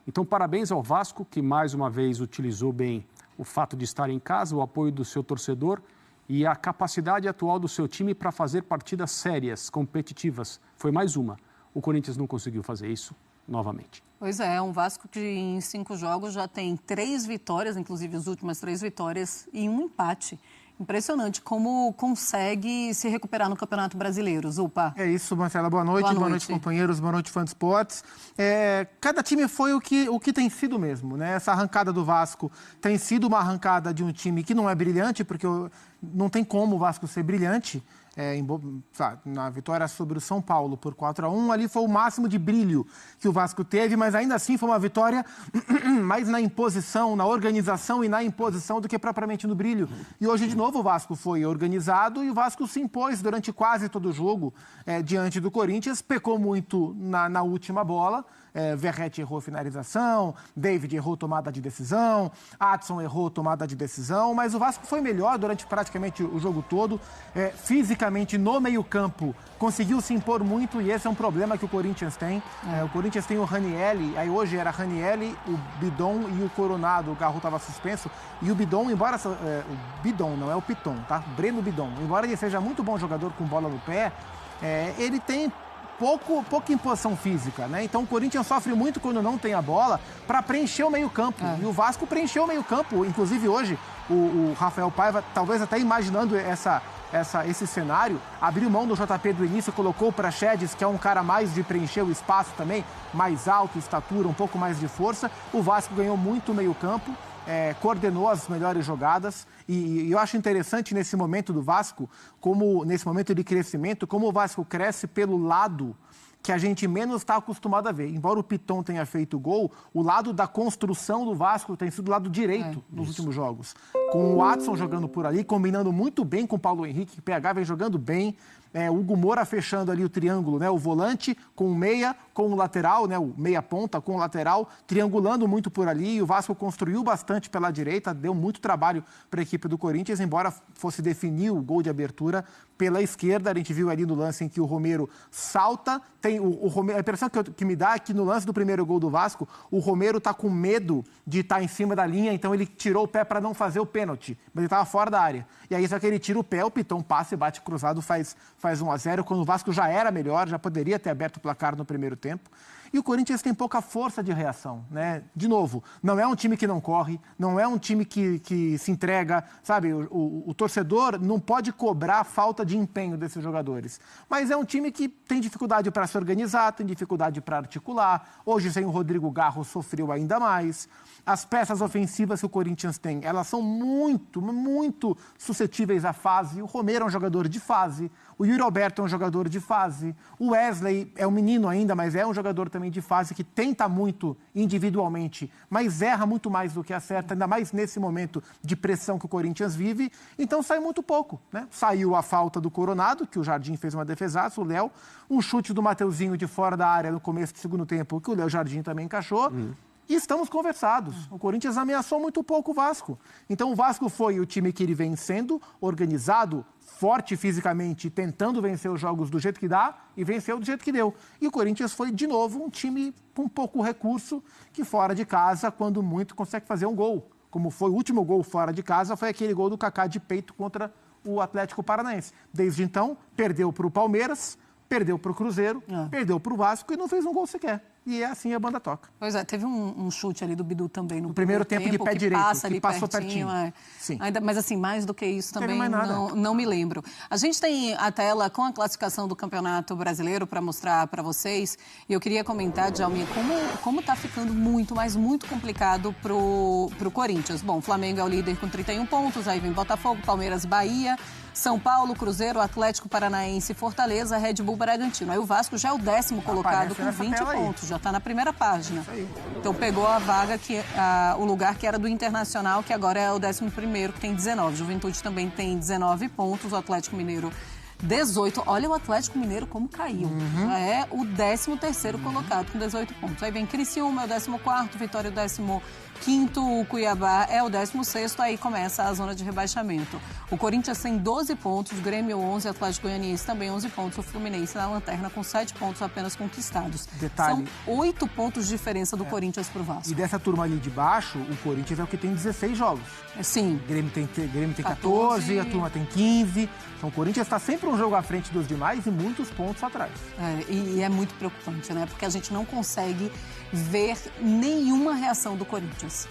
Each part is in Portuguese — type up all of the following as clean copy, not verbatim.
Então, parabéns ao Vasco, que mais uma vez utilizou bem o fato de estar em casa, o apoio do seu torcedor e a capacidade atual do seu time para fazer partidas sérias, competitivas. Foi mais uma. O Corinthians não conseguiu fazer isso novamente. Pois é, um Vasco que em 5 jogos já tem 3 vitórias, inclusive as últimas 3 vitórias, e um empate. Impressionante como consegue se recuperar no Campeonato Brasileiro, Zupa. É isso, Marcela. Boa noite, companheiros, boa noite, fã de esportes. Cada time foi o que tem sido mesmo, né? Essa arrancada do Vasco tem sido uma arrancada de um time que não é brilhante, porque não tem como o Vasco ser brilhante. Na vitória sobre o São Paulo por 4-1, ali foi o máximo de brilho que o Vasco teve, mas ainda assim foi uma vitória mais na imposição, na organização e na imposição do que propriamente no brilho. E hoje, de novo, o Vasco foi organizado e o Vasco se impôs durante quase todo o jogo diante do Corinthians, pecou muito na última bola. Verratti errou finalização, David errou tomada de decisão, Adson errou tomada de decisão, mas o Vasco foi melhor durante praticamente o jogo todo. Fisicamente, no meio-campo, conseguiu se impor muito e esse é um problema que o Corinthians tem. O Corinthians tem o Ranieri, aí hoje era Ranieri, o Bidon e o Coronado, o Garro estava suspenso, e o Bidon, embora... o Bidon, não é o Piton, tá? Breno Bidon. Embora ele seja muito bom jogador com bola no pé, ele tem pouca imposição física, né? Então o Corinthians sofre muito quando não tem a bola para preencher o meio-campo. E o Vasco preencheu o meio-campo. Inclusive hoje, o Rafael Paiva, talvez até imaginando esse cenário, abriu mão do JP do início, colocou o Praxedes, que é um cara mais de preencher o espaço também, mais alto, estatura, um pouco mais de força. O Vasco ganhou muito o meio-campo. Coordenou as melhores jogadas e eu acho interessante nesse momento do Vasco, nesse momento de crescimento, como o Vasco cresce pelo lado que a gente menos está acostumado a ver. Embora o Piton tenha feito gol, o lado da construção do Vasco tem sido o lado direito nos últimos jogos. Com o Adson jogando por ali, combinando muito bem com o Paulo Henrique, que PH vem jogando bem. O Hugo Moura fechando ali o triângulo, né? O volante com o meia, com o lateral, né? O meia ponta com o lateral, triangulando muito por ali. O Vasco construiu bastante pela direita, deu muito trabalho para a equipe do Corinthians, embora fosse definir o gol de abertura pela esquerda. A gente viu ali no lance em que o Romero salta. Tem o Romero, a impressão que me dá é que no lance do primeiro gol do Vasco, o Romero está com medo de estar em cima da linha, então ele tirou o pé para não fazer o pênalti, mas ele estava fora da área. E aí só que ele tira o pé, o Piton passa e bate cruzado, faz 1-0, quando o Vasco já era melhor, já poderia ter aberto o placar no primeiro tempo. E o Corinthians tem pouca força de reação, né? De novo, não é um time que não corre, não é um time que se entrega, sabe? O torcedor não pode cobrar a falta de empenho desses jogadores. Mas é um time que tem dificuldade para se organizar, tem dificuldade para articular. Hoje, sem o Rodrigo Garro, sofreu ainda mais. As peças ofensivas que o Corinthians tem, elas são muito, muito suscetíveis à fase. O Romero é um jogador de fase, o Yuri Alberto é um jogador de fase, o Wesley é um menino ainda, mas é um jogador também de fase que tenta muito individualmente, mas erra muito mais do que acerta, ainda mais nesse momento de pressão que o Corinthians vive. Então sai muito pouco, né? Saiu a falta do Coronado, que o Jardim fez uma defesaça, o Léo, um chute do Mateuzinho de fora da área no começo do segundo tempo, que o Léo Jardim também encaixou. E estamos conversados. O Corinthians ameaçou muito pouco o Vasco. Então o Vasco foi o time que ele vem sendo, organizado, forte fisicamente, tentando vencer os jogos do jeito que dá e venceu do jeito que deu. E o Corinthians foi, de novo, um time com pouco recurso, que fora de casa, quando muito, consegue fazer um gol. Como foi o último gol fora de casa, foi aquele gol do Kaká de peito contra o Atlético Paranaense. Desde então, perdeu para o Palmeiras, perdeu para o Cruzeiro, perdeu para o Vasco e não fez um gol sequer. E é assim a banda toca. Pois é, teve um chute ali do Bidu também no primeiro tempo de pé direito, que passou pertinho. Sim. Mas assim, mais do que isso também não me lembro. A gente tem a tela com a classificação do Campeonato Brasileiro para mostrar para vocês. E eu queria comentar, Djalminha, como está ficando muito, mas muito complicado pro Corinthians. Bom, o Flamengo é o líder com 31 pontos, aí vem Botafogo, Palmeiras, Bahia, São Paulo, Cruzeiro, Atlético Paranaense, Fortaleza, Red Bull, Bragantino. Aí o Vasco já é o 10º colocado com 20 pontos, já está na primeira página. Então pegou a vaga, o lugar que era do Internacional, que agora é o 11º, que tem 19. Juventude também tem 19 pontos, o Atlético Mineiro 18. Olha o Atlético Mineiro como caiu. Já é o 13º colocado com 18 pontos. Aí vem Criciúma, é o 14º, Vitória, o 15º, o Cuiabá é o 16º, aí começa a zona de rebaixamento. O Corinthians tem 12 pontos, Grêmio 11, Atlético Goianiense também 11 pontos, o Fluminense na lanterna com 7 pontos apenas conquistados. Detalhe. São 8 pontos de diferença do Corinthians pro Vasco. E dessa turma ali de baixo, o Corinthians é o que tem 16 jogos. Sim. O Grêmio tem 14, a turma tem 15. Então o Corinthians está sempre um jogo à frente dos demais e muitos pontos atrás. E é muito preocupante, né? Porque a gente não consegue ver nenhuma reação do Corinthians.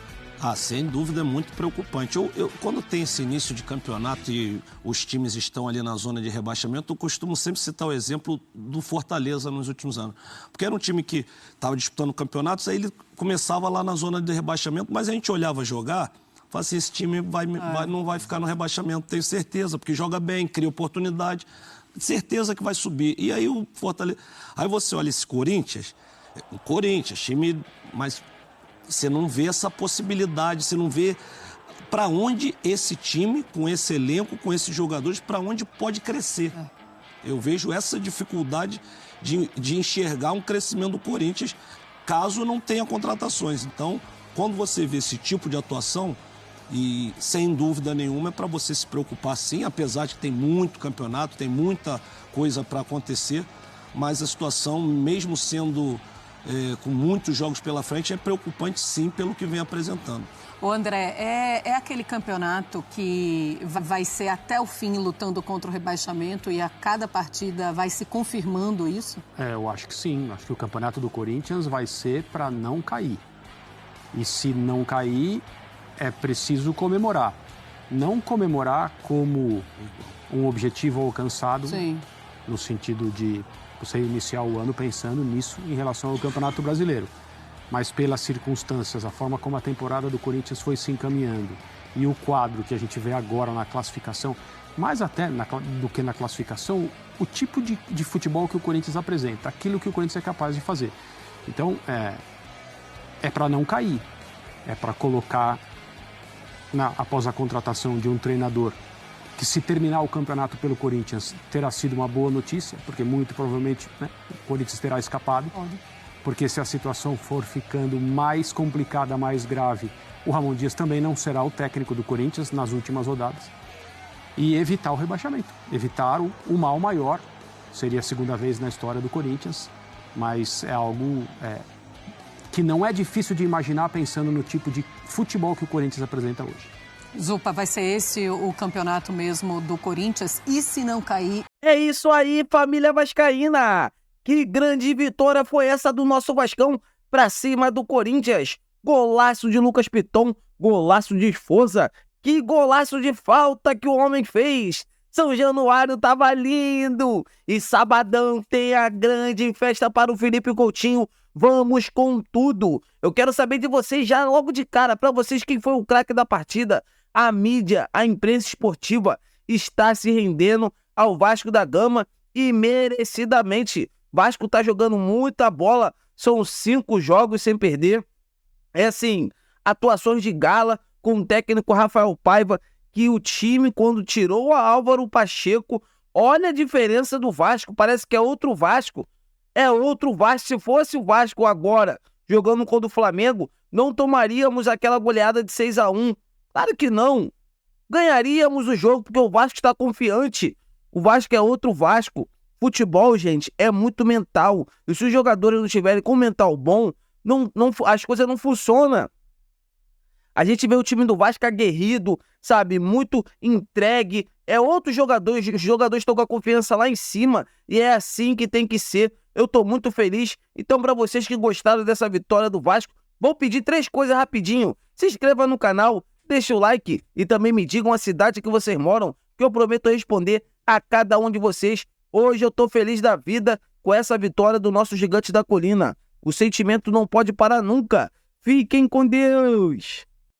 Sem dúvida, é muito preocupante. Quando tem esse início de campeonato e os times estão ali na zona de rebaixamento, eu costumo sempre citar o exemplo do Fortaleza nos últimos anos. Porque era um time que estava disputando campeonatos, aí ele começava lá na zona de rebaixamento, mas a gente olhava jogar, falava assim, esse time não vai ficar no rebaixamento, tenho certeza, porque joga bem, cria oportunidade, certeza que vai subir. E aí o Fortaleza... Aí você olha esse Corinthians, time... mas você não vê essa possibilidade, você não vê para onde esse time, com esse elenco, com esses jogadores, para onde pode crescer. Eu vejo essa dificuldade de enxergar um crescimento do Corinthians caso não tenha contratações. Então, quando você vê esse tipo de atuação, e sem dúvida nenhuma é para você se preocupar sim, apesar de que tem muito campeonato, tem muita coisa para acontecer, mas a situação, mesmo sendo... com muitos jogos pela frente, é preocupante sim pelo que vem apresentando. Ô André, é aquele campeonato que vai ser até o fim lutando contra o rebaixamento e a cada partida vai se confirmando isso? Eu acho que sim. Acho que o campeonato do Corinthians vai ser para não cair. E se não cair, é preciso comemorar. Não comemorar como um objetivo alcançado, sim, no sentido de você iniciar o ano pensando nisso em relação ao Campeonato Brasileiro. Mas pelas circunstâncias, a forma como a temporada do Corinthians foi se encaminhando e o quadro que a gente vê agora na classificação, mais até do que na classificação, o tipo de futebol que o Corinthians apresenta, aquilo que o Corinthians é capaz de fazer. Então, é para não cair, é para colocar, após a contratação de um treinador, que se terminar o campeonato pelo Corinthians terá sido uma boa notícia, porque muito provavelmente o Corinthians terá escapado, porque se a situação for ficando mais complicada, mais grave, o Ramon Dias também não será o técnico do Corinthians nas últimas rodadas, e evitar o rebaixamento, evitar o mal maior, seria a segunda vez na história do Corinthians, mas é algo que não é difícil de imaginar pensando no tipo de futebol que o Corinthians apresenta hoje. Zupa, vai ser esse o campeonato mesmo do Corinthians? E se não cair? É isso aí, família vascaína! Que grande vitória foi essa do nosso Vascão pra cima do Corinthians! Golaço de Lucas Piton, golaço de Esforza, que golaço de falta que o homem fez! São Januário tava lindo! E sabadão tem a grande festa para o Felipe Coutinho. Vamos com tudo! Eu quero saber de vocês já logo de cara, para vocês, quem foi o craque da partida. A mídia, a imprensa esportiva está se rendendo ao Vasco da Gama e merecidamente. Vasco tá jogando muita bola, são 5 jogos sem perder. É assim, atuações de gala com o técnico Rafael Paiva, que o time, quando tirou a Álvaro Pacheco, olha a diferença do Vasco, parece que é outro Vasco. É outro Vasco. Se fosse o Vasco agora, jogando contra o Flamengo, não tomaríamos aquela goleada de 6-1. Claro que não. Ganharíamos o jogo porque o Vasco está confiante. O Vasco é outro Vasco. Futebol, gente, é muito mental. E se os jogadores não tiverem com mental bom, as coisas não funcionam. A gente vê o time do Vasco aguerrido, sabe? Muito entregue. É outros jogadores. Os jogadores estão com a confiança lá em cima. E é assim que tem que ser. Eu tô muito feliz. Então, para vocês que gostaram dessa vitória do Vasco, vou pedir 3 coisas rapidinho. Se inscreva no canal, deixa o like e também me digam a cidade que vocês moram, que eu prometo responder a cada um de vocês. Hoje eu tô feliz da vida com essa vitória do nosso Gigante da Colina. O sentimento não pode parar nunca. Fiquem com Deus!